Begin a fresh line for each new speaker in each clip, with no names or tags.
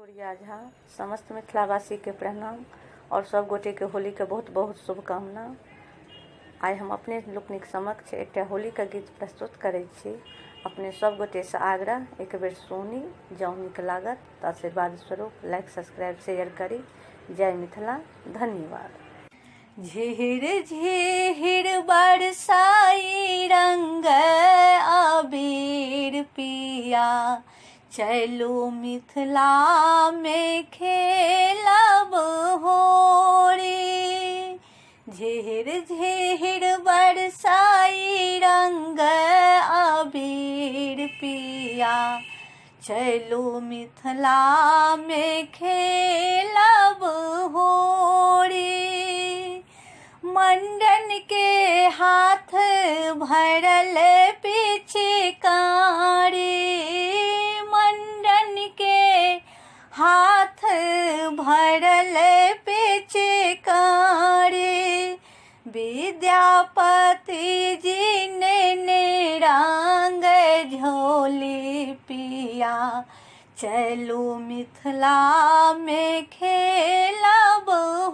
गुड़िया झा समस्त मिथिलावासी के प्रणाम और सब गोटे के होली के बहुत बहुत शुभकामना। आइ हम अपने लोकनिक समक्ष एकटा होली के गीत प्रस्तुत करै छी। अपने सब गोटे से आग्रह एक बेर सुनी, जँ नीक लागत तऽ आशीर्वाद स्वरूप लाइक सब्सक्राइब शेयर करी। जय मिथिला, धन्यवाद।
झिहिर झिहिर बरसाई रंग अबीर पिया, चलू मिथिला में खेलब होरी। झिहिर झिहिर बरसाई रंग अबीर पिया, चलू मिथिला में खेलब होरी। मंडन के हाथ भरल पिचकारी, मंडन के हाथ भरल पिचकारी। विद्यापति जी ने रंग झोली पिया, चलू मिथिला में खेलब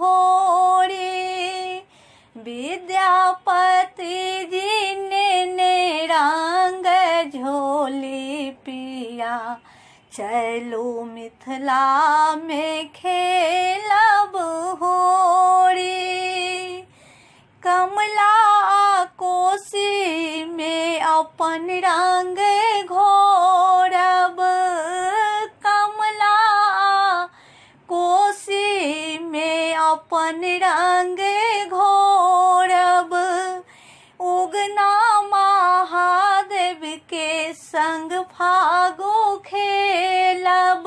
होरी। विद्यापति जी ने रंग झोली पिया, चलू मिथिला में खेलब होरी। कमला कोसी में अपन रंग घोरब, कमला कोसी में अपन रंग घोरब। उगना महादेव के संग फागो खेलब,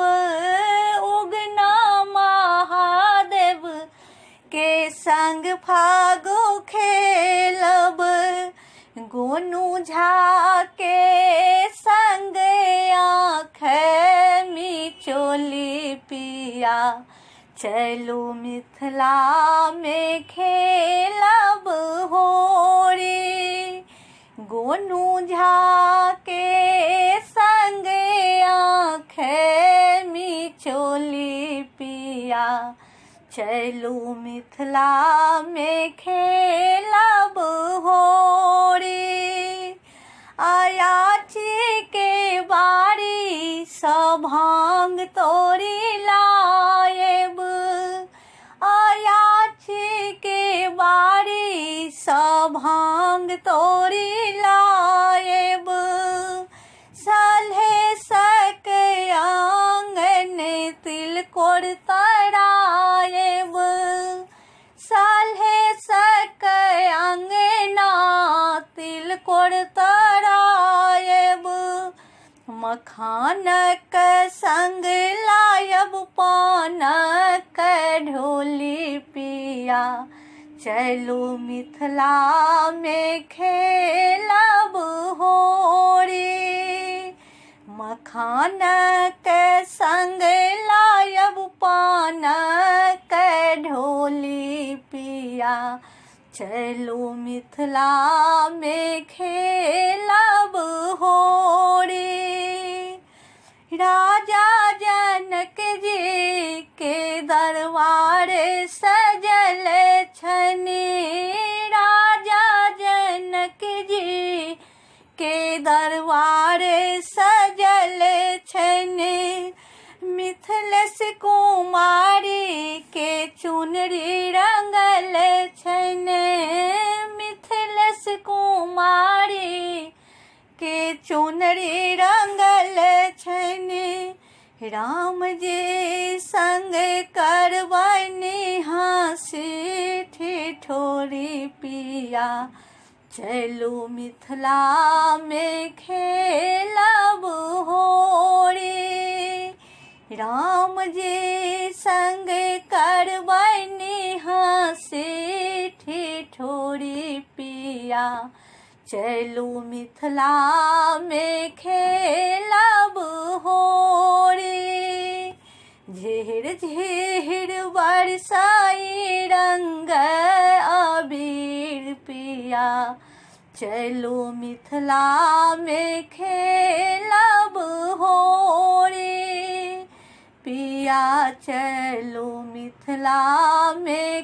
उगना महादेव के संग फागो खेलब। गोनू झा के संग आँख मिचोली पिया, चलू मिथिला में खेलब होरी। गोनू झा के संग आँख मिचोली पिया, चलू मिथिला में खेलब होरी। अयाची के बारी सब भांग तोरी लाएब, अयाची के बारी सब भांग तोरी लाएब। सलहे सक आंगन तिलकोर तराएब, सलहे सक अंगना तिलकोर तराएब। मखानक संग लायब पानक ढोली पिया, चलू मिथिला में खेलब होरी। मखानक संग लायब पानक ढोली पिया, चलू मिथिला में खेलब होरी। राजा जनक जी के दरबार सजल छनि, राजा जनक जी के दरबार सजल छनि। मिथिलेश कुमारी के चुनरी रंगल छनि, मिथिलेश कुमारी के चुनरी रंगल छनि। राम जी संग करबनि हँसी ठिठोरी पिया, चलू मिथिला में खेलब होरी। राम जी संग करबनि हँसी ठिठोरी पिया, चलू मिथिला में खेलब होरी। झिहिर झिहिर बरसाई रंग अबीर पिया, चलू मिथिला में खेलब होरी। पिया चलो मिथिला में